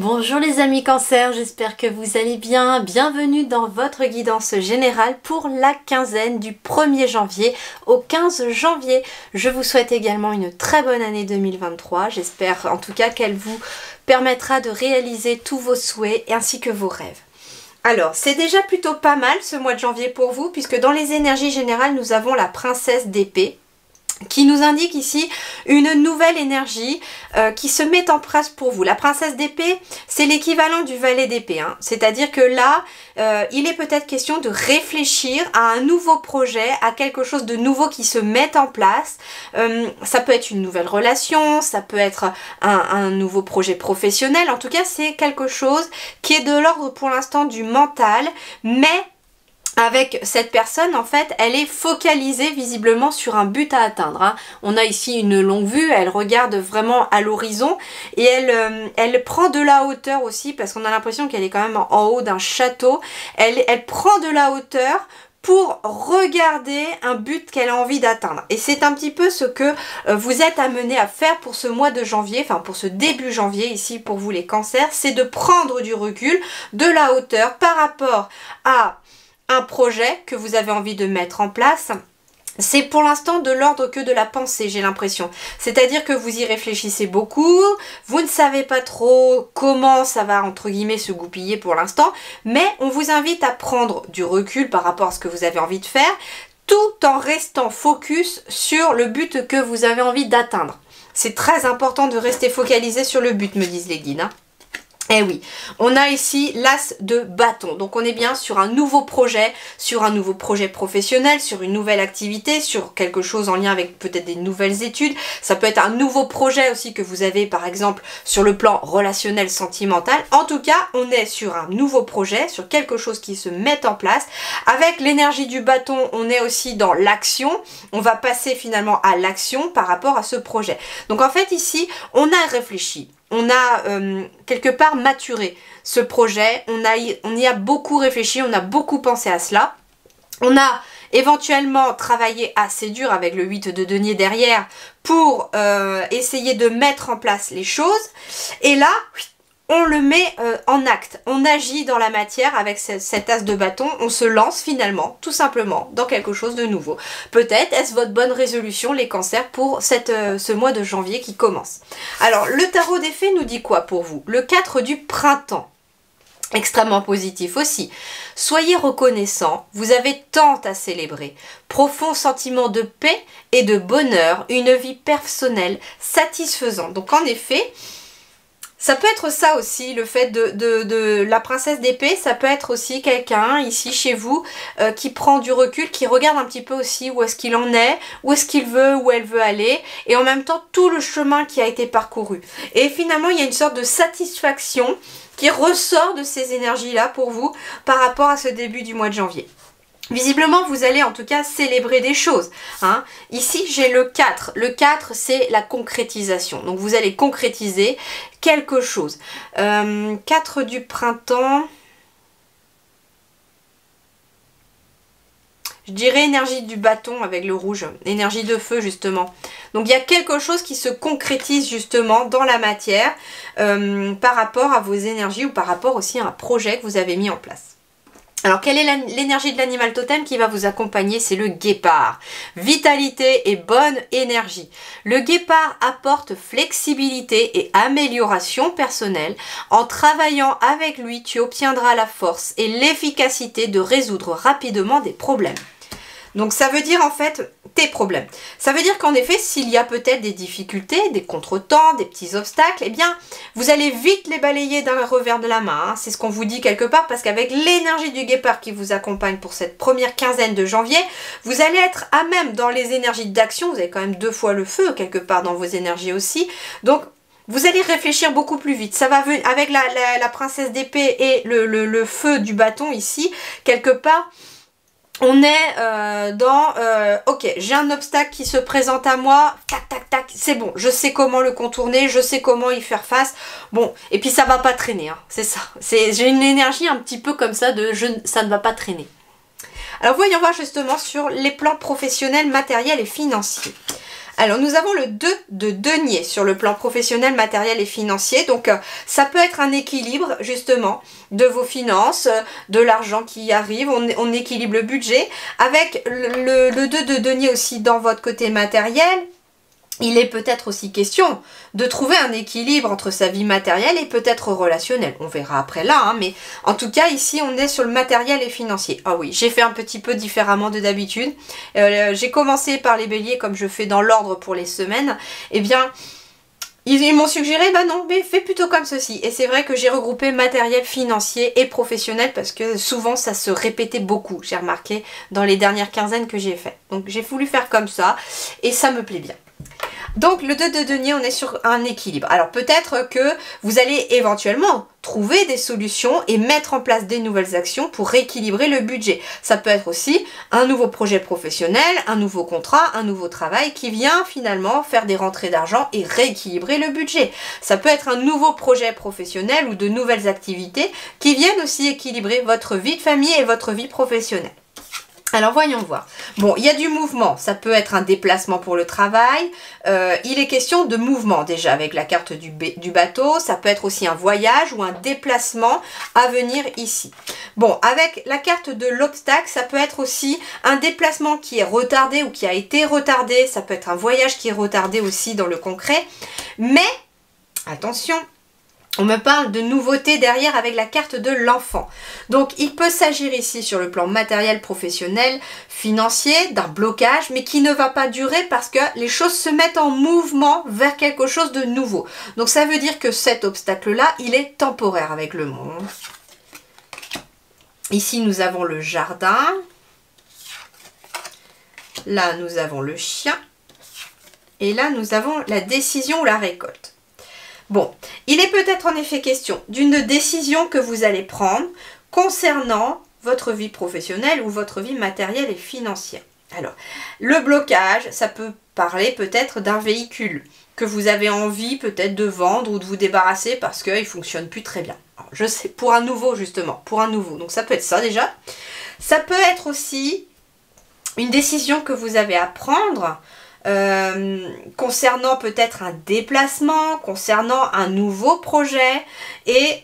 Bonjour les amis Cancer, j'espère que vous allez bien. Bienvenue dans votre guidance générale pour la quinzaine du 1er janvier au 15 janvier. Je vous souhaite également une très bonne année 2023. J'espère en tout cas qu'elle vous permettra de réaliser tous vos souhaits ainsi que vos rêves. Alors, c'est déjà plutôt pas mal ce mois de janvier pour vous, puisque dans les énergies générales, nous avons la princesse d'épée, qui nous indique ici une nouvelle énergie qui se met en place pour vous. La princesse d'épée, c'est l'équivalent du valet d'épée, hein. C'est-à-dire que là, il est peut-être question de réfléchir à un nouveau projet, à quelque chose de nouveau qui se met en place. Ça peut être une nouvelle relation, ça peut être un nouveau projet professionnel. En tout cas, c'est quelque chose qui est de l'ordre pour l'instant du mental, mais avec cette personne, en fait, elle est focalisée visiblement sur un but à atteindre, hein. On a ici une longue vue, elle regarde vraiment à l'horizon et elle prend de la hauteur aussi, parce qu'on a l'impression qu'elle est quand même en haut d'un château. Elle prend de la hauteur pour regarder un but qu'elle a envie d'atteindre. Et c'est un petit peu ce que vous êtes amené à faire pour ce mois de janvier, enfin pour ce début janvier ici pour vous les cancers, c'est de prendre du recul, de la hauteur par rapport à un projet que vous avez envie de mettre en place. C'est pour l'instant de l'ordre que de la pensée, j'ai l'impression. C'est-à-dire que vous y réfléchissez beaucoup, vous ne savez pas trop comment ça va, entre guillemets, se goupiller pour l'instant, mais on vous invite à prendre du recul par rapport à ce que vous avez envie de faire, tout en restant focus sur le but que vous avez envie d'atteindre. C'est très important de rester focalisé sur le but, me disent les guides, hein. Eh oui, on a ici l'as de bâton, donc on est bien sur un nouveau projet professionnel, sur une nouvelle activité, sur quelque chose en lien avec peut-être des nouvelles études. Ça peut être un nouveau projet aussi que vous avez par exemple sur le plan relationnel, sentimental. En tout cas, on est sur un nouveau projet, sur quelque chose qui se met en place. Avec l'énergie du bâton, on est aussi dans l'action. On va passer finalement à l'action par rapport à ce projet. Donc en fait ici, on a réfléchi. On a quelque part maturé ce projet, on y a beaucoup réfléchi, on a beaucoup pensé à cela. On a éventuellement travaillé assez dur avec le 8 de denier derrière pour essayer de mettre en place les choses. Et là, on le met en acte, on agit dans la matière avec cet as de bâton, on se lance finalement, tout simplement, dans quelque chose de nouveau. Peut-être est-ce votre bonne résolution, les cancers, pour ce mois de janvier qui commence. Alors, le tarot des fées nous dit quoi pour vous? Le 4 du printemps. Extrêmement positif aussi. Soyez reconnaissants, vous avez tant à célébrer. Profond sentiment de paix et de bonheur, une vie personnelle satisfaisante. Donc en effet, ça peut être ça aussi, le fait de la princesse d'épée, ça peut être aussi quelqu'un ici chez vous qui prend du recul, qui regarde un petit peu aussi où est-ce qu'il en est, où est-ce qu'il veut, où elle veut aller, et en même temps tout le chemin qui a été parcouru. Et finalement, il y a une sorte de satisfaction qui ressort de ces énergies-là pour vous par rapport à ce début du mois de janvier. Visiblement, vous allez en tout cas célébrer des choses, hein. Ici, j'ai le 4. Le 4, c'est la concrétisation. Donc, vous allez concrétiser quelque chose. 4 du printemps. Je dirais énergie du bâton avec le rouge. Énergie de feu, justement. Donc, il y a quelque chose qui se concrétise, justement, dans la matière par rapport à vos énergies ou par rapport aussi à un projet que vous avez mis en place. Alors, quelle est l'énergie de l'animal totem qui va vous accompagner? C'est le guépard. Vitalité et bonne énergie. Le guépard apporte flexibilité et amélioration personnelle. En travaillant avec lui, tu obtiendras la force et l'efficacité de résoudre rapidement des problèmes. Donc ça veut dire en fait tes problèmes. Ça veut dire qu'en effet, s'il y a peut-être des difficultés, des contretemps, des petits obstacles, eh bien, vous allez vite les balayer d'un revers de la main, hein. C'est ce qu'on vous dit quelque part, parce qu'avec l'énergie du guépard qui vous accompagne pour cette première quinzaine de janvier, vous allez être à même dans les énergies d'action. Vous avez quand même 2 fois le feu quelque part dans vos énergies aussi. Donc, vous allez réfléchir beaucoup plus vite. Ça va venir avec la princesse d'épée et le feu du bâton ici, quelque part. On est ok, j'ai un obstacle qui se présente à moi, tac, tac, tac, c'est bon, je sais comment le contourner, je sais comment y faire face. Bon, et puis ça va pas traîner, hein, c'est ça. J'ai une énergie un petit peu comme ça de ça ne va pas traîner. Alors voyons voir justement sur les plans professionnels, matériels et financiers. Alors nous avons le 2 de denier sur le plan professionnel, matériel et financier. Donc ça peut être un équilibre justement de vos finances, de l'argent qui arrive, on équilibre le budget. Avec le 2 de denier aussi dans votre côté matériel, il est peut-être aussi question de trouver un équilibre entre sa vie matérielle et peut-être relationnelle. On verra après là, hein, mais en tout cas ici on est sur le matériel et financier. Ah oui, j'ai fait un petit peu différemment de d'habitude. J'ai commencé par les béliers comme je fais dans l'ordre pour les semaines. Eh bien, ils m'ont suggéré, bah non, mais fais plutôt comme ceci. Et c'est vrai que j'ai regroupé matériel, financier et professionnel parce que souvent ça se répétait beaucoup, j'ai remarqué dans les dernières quinzaines que j'ai fait. Donc j'ai voulu faire comme ça et ça me plaît bien. Donc le 2 de denier, on est sur un équilibre. Alors peut-être que vous allez éventuellement trouver des solutions et mettre en place des nouvelles actions pour rééquilibrer le budget. Ça peut être aussi un nouveau projet professionnel, un nouveau contrat, un nouveau travail qui vient finalement faire des rentrées d'argent et rééquilibrer le budget. Ça peut être un nouveau projet professionnel ou de nouvelles activités qui viennent aussi équilibrer votre vie de famille et votre vie professionnelle. Alors voyons voir. Bon, il y a du mouvement, ça peut être un déplacement pour le travail, il est question de mouvement déjà avec la carte du bateau, ça peut être aussi un voyage ou un déplacement à venir ici. Bon, avec la carte de l'obstacle, ça peut être aussi un déplacement qui est retardé ou qui a été retardé, ça peut être un voyage qui est retardé aussi dans le concret, mais attention, on me parle de nouveautés derrière avec la carte de l'enfant. Donc il peut s'agir ici sur le plan matériel, professionnel, financier, d'un blocage, mais qui ne va pas durer parce que les choses se mettent en mouvement vers quelque chose de nouveau. Donc ça veut dire que cet obstacle-là, il est temporaire avec le monde. Ici nous avons le jardin. Là nous avons le chien. Et là nous avons la décision ou la récolte. Bon, il est peut-être en effet question d'une décision que vous allez prendre concernant votre vie professionnelle ou votre vie matérielle et financière. Alors, le blocage, ça peut parler peut-être d'un véhicule que vous avez envie peut-être de vendre ou de vous débarrasser parce qu'il ne fonctionne plus très bien. Alors, je sais, pour un nouveau justement, pour un nouveau. Donc ça peut être ça déjà. Ça peut être aussi une décision que vous avez à prendre concernant peut-être un déplacement, concernant un nouveau projet et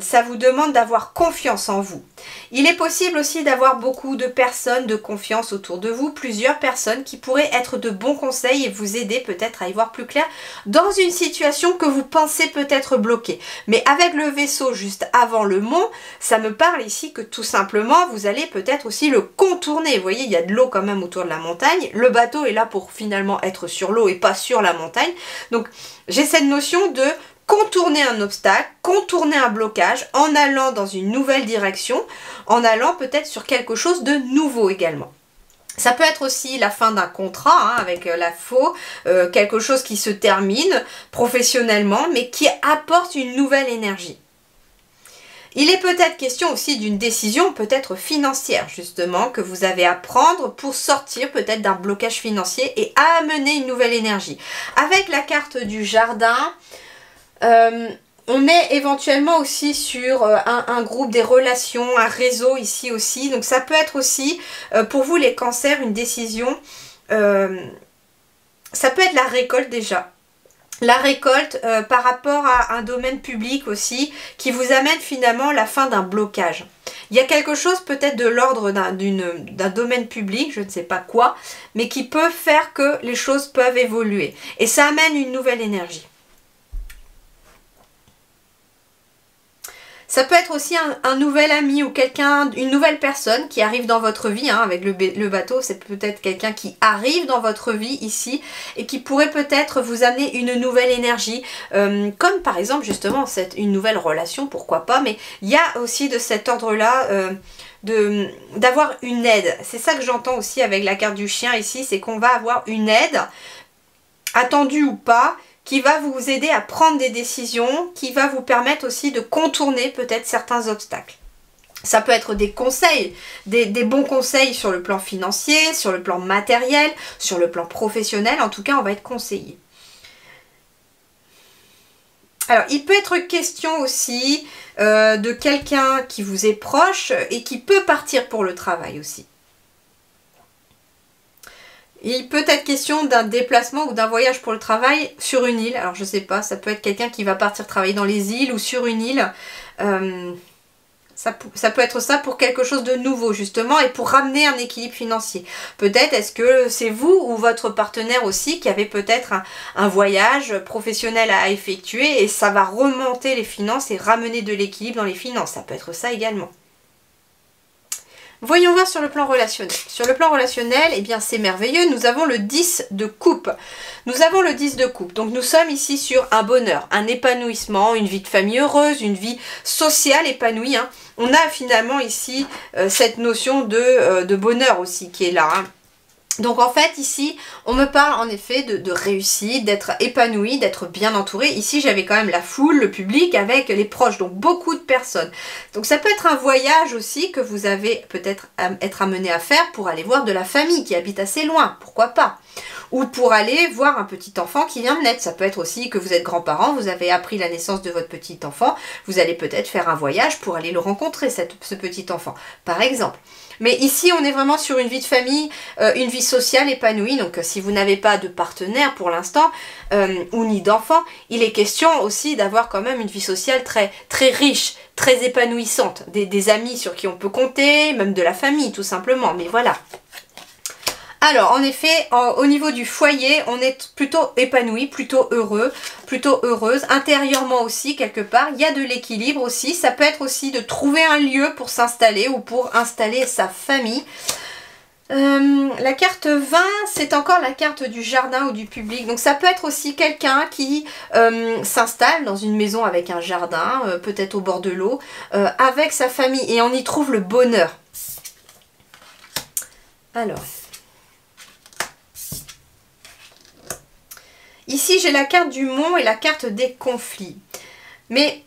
ça vous demande d'avoir confiance en vous. Il est possible aussi d'avoir beaucoup de personnes de confiance autour de vous, plusieurs personnes qui pourraient être de bons conseils et vous aider peut-être à y voir plus clair dans une situation que vous pensez peut-être bloquée. Mais avec le vaisseau juste avant le mont, ça me parle ici que tout simplement vous allez peut-être aussi le contourner. Vous voyez, il y a de l'eau quand même autour de la montagne. Le bateau est là pour finalement être sur l'eau et pas sur la montagne. Donc j'ai cette notion de contourner un obstacle, contourner un blocage en allant dans une nouvelle direction, en allant peut-être sur quelque chose de nouveau également. Ça peut être aussi la fin d'un contrat hein, avec la faux, quelque chose qui se termine professionnellement mais qui apporte une nouvelle énergie. Il est peut-être question aussi d'une décision peut-être financière justement que vous avez à prendre pour sortir peut-être d'un blocage financier et amener une nouvelle énergie. Avec la carte du jardin, on est éventuellement aussi sur un groupe, des relations, un réseau ici aussi. Donc ça peut être aussi pour vous les cancers une décision, ça peut être la récolte déjà. La récolte par rapport à un domaine public aussi qui vous amène finalement la fin d'un blocage. Il y a quelque chose peut-être de l'ordre d'un domaine public, je ne sais pas quoi, mais qui peut faire que les choses peuvent évoluer. Et ça amène une nouvelle énergie. Ça peut être aussi un nouvel ami ou quelqu'un, une nouvelle personne qui arrive dans votre vie. Hein, avec le bateau, c'est peut-être quelqu'un qui arrive dans votre vie ici et qui pourrait peut-être vous amener une nouvelle énergie. Comme par exemple justement une nouvelle relation, pourquoi pas. Mais il y a aussi de cet ordre-là d'avoir une aide. C'est ça que j'entends aussi avec la carte du chien ici, c'est qu'on va avoir une aide, attendue ou pas, qui va vous aider à prendre des décisions, qui va vous permettre aussi de contourner peut-être certains obstacles. Ça peut être des conseils, des bons conseils sur le plan financier, sur le plan matériel, sur le plan professionnel. En tout cas, on va être conseillé. Alors, il peut être question aussi de quelqu'un qui vous est proche et qui peut partir pour le travail aussi. Il peut être question d'un déplacement ou d'un voyage pour le travail sur une île. Alors, je ne sais pas, ça peut être quelqu'un qui va partir travailler dans les îles ou sur une île. Ça peut être ça pour quelque chose de nouveau justement et pour ramener un équilibre financier. Peut-être est-ce que c'est vous ou votre partenaire aussi qui avez peut-être un voyage professionnel à effectuer et ça va remonter les finances et ramener de l'équilibre dans les finances. Ça peut être ça également. Voyons voir sur le plan relationnel. Sur le plan relationnel, eh bien c'est merveilleux, nous avons le 10 de coupe. Nous avons le 10 de coupe, donc nous sommes ici sur un bonheur, un épanouissement, une vie de famille heureuse, une vie sociale épanouie. Hein. On a finalement ici cette notion de bonheur aussi qui est là. Hein. Donc en fait ici on me parle en effet de réussite, d'être épanoui, d'être bien entouré. Ici j'avais quand même la foule, le public avec les proches, donc beaucoup de personnes. Donc ça peut être un voyage aussi que vous avez peut-être être amené à faire pour aller voir de la famille qui habite assez loin, pourquoi pas. Ou pour aller voir un petit enfant qui vient de naître. Ça peut être aussi que vous êtes grands-parents, vous avez appris la naissance de votre petit enfant, vous allez peut-être faire un voyage pour aller le rencontrer, ce petit enfant, par exemple. Mais ici, on est vraiment sur une vie de famille, une vie sociale épanouie. Donc, si vous n'avez pas de partenaire pour l'instant, ou ni d'enfant, il est question aussi d'avoir quand même une vie sociale très, très riche, très épanouissante. Des amis sur qui on peut compter, même de la famille, tout simplement. Mais voilà. Alors, en effet, au niveau du foyer, on est plutôt épanoui, plutôt heureux, plutôt heureuse. Intérieurement aussi, quelque part, il y a de l'équilibre aussi. Ça peut être aussi de trouver un lieu pour s'installer ou pour installer sa famille. La carte 20, c'est encore la carte du jardin ou du public. Donc, ça peut être aussi quelqu'un qui s'installe dans une maison avec un jardin, peut-être au bord de l'eau, avec sa famille. Et on y trouve le bonheur. Alors... Ici, j'ai la carte du mont et la carte des conflits. Mais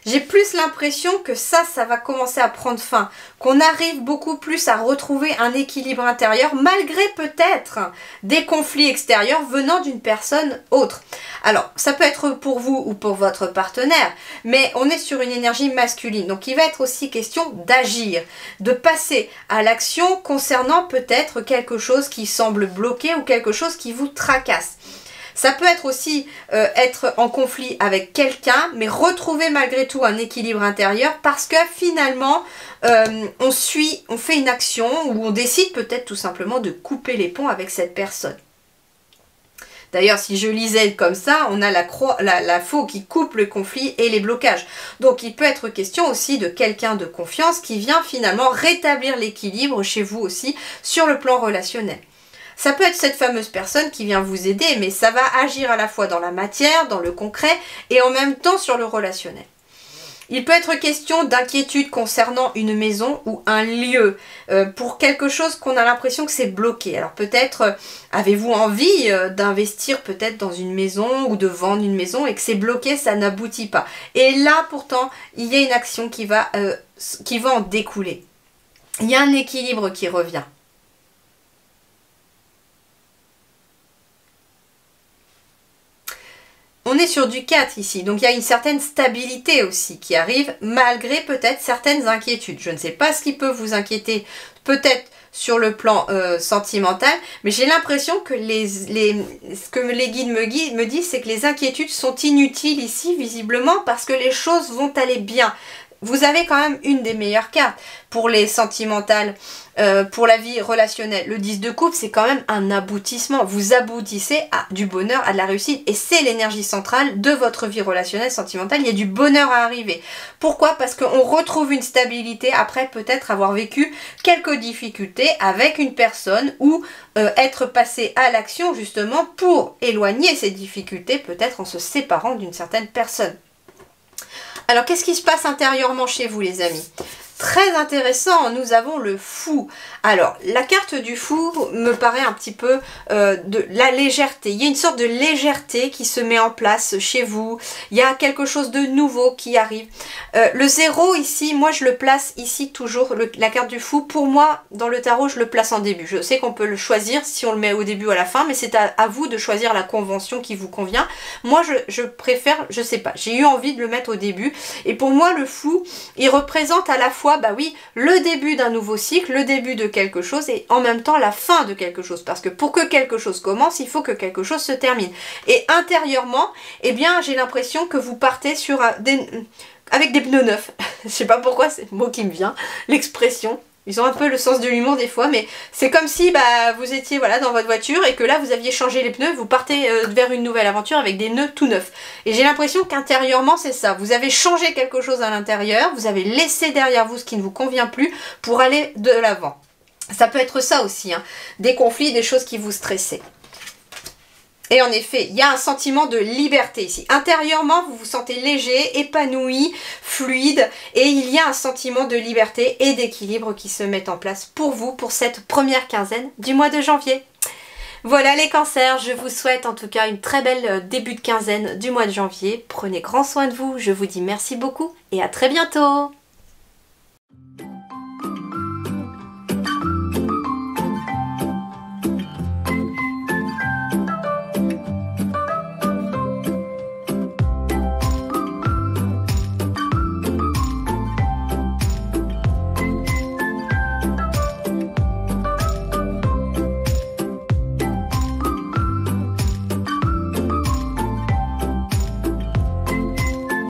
j'ai plus l'impression que ça va commencer à prendre fin. Qu'on arrive beaucoup plus à retrouver un équilibre intérieur malgré peut-être des conflits extérieurs venant d'une personne autre. Alors, ça peut être pour vous ou pour votre partenaire, mais on est sur une énergie masculine. Donc, il va être aussi question d'agir, de passer à l'action concernant peut-être quelque chose qui semble bloqué ou quelque chose qui vous tracasse. Ça peut être aussi être en conflit avec quelqu'un, mais retrouver malgré tout un équilibre intérieur parce que finalement, on fait une action ou on décide peut-être tout simplement de couper les ponts avec cette personne. D'ailleurs, si je lisais comme ça, on a la faux qui coupe le conflit et les blocages. Donc, il peut être question aussi de quelqu'un de confiance qui vient finalement rétablir l'équilibre chez vous aussi sur le plan relationnel. Ça peut être cette fameuse personne qui vient vous aider, mais ça va agir à la fois dans la matière, dans le concret et en même temps sur le relationnel. Il peut être question d'inquiétude concernant une maison ou un lieu pour quelque chose qu'on a l'impression que c'est bloqué. Alors peut-être avez-vous envie d'investir peut-être dans une maison ou de vendre une maison et que c'est bloqué, ça n'aboutit pas. Et là pourtant, il y a une action qui va en découler. Il y a un équilibre qui revient. On est sur du 4 ici, donc il y a une certaine stabilité aussi qui arrive malgré peut-être certaines inquiétudes. Je ne sais pas ce qui peut vous inquiéter, peut-être sur le plan sentimental, mais j'ai l'impression que ce que les guides me disent, c'est que les inquiétudes sont inutiles ici visiblement parce que les choses vont aller bien. Vous avez quand même une des meilleures cartes pour les sentimentales, pour la vie relationnelle. Le 10 de coupe, c'est quand même un aboutissement. Vous aboutissez à du bonheur, à de la réussite. Et c'est l'énergie centrale de votre vie relationnelle, sentimentale. Il y a du bonheur à arriver. Pourquoi? Parce qu'on retrouve une stabilité après peut-être avoir vécu quelques difficultés avec une personne ou être passé à l'action justement pour éloigner ces difficultés, peut-être en se séparant d'une certaine personne. Alors, qu'est-ce qui se passe intérieurement chez vous, les amis? Très intéressant, nous avons le fou. Alors, la carte du fou me paraît un petit peu de la légèreté. Il y a une sorte de légèreté qui se met en place chez vous. Il y a quelque chose de nouveau qui arrive. Le 0 ici, moi je le place ici toujours, la carte du fou. Pour moi, dans le tarot, je le place en début. Je sais qu'on peut le choisir si on le met au début ou à la fin, mais c'est à vous de choisir la convention qui vous convient. Moi, je préfère, je sais pas, j'ai eu envie de le mettre au début. Et pour moi, le fou, il représente à la fois bah oui, le début d'un nouveau cycle, le début de quelque chose et en même temps la fin de quelque chose. Parce que pour que quelque chose commence, il faut que quelque chose se termine. Et intérieurement, eh bien, j'ai l'impression que vous partez sur avec des pneus neufs. Je sais pas pourquoi, c'est le mot qui me vient, l'expression. Ils ont un peu le sens de l'humour des fois, mais c'est comme si bah, vous étiez voilà, dans votre voiture et que là vous aviez changé les pneus, vous partez vers une nouvelle aventure avec des pneus tout neufs. Et j'ai l'impression qu'intérieurement c'est ça, vous avez changé quelque chose à l'intérieur, vous avez laissé derrière vous ce qui ne vous convient plus pour aller de l'avant. Ça peut être ça aussi, hein, des conflits, des choses qui vous stressaient. Et en effet, il y a un sentiment de liberté ici. Intérieurement, vous vous sentez léger, épanoui, fluide. Et il y a un sentiment de liberté et d'équilibre qui se met en place pour vous, pour cette première quinzaine du mois de janvier. Voilà les cancers, je vous souhaite en tout cas une très belle début de quinzaine du mois de janvier. Prenez grand soin de vous, je vous dis merci beaucoup et à très bientôt.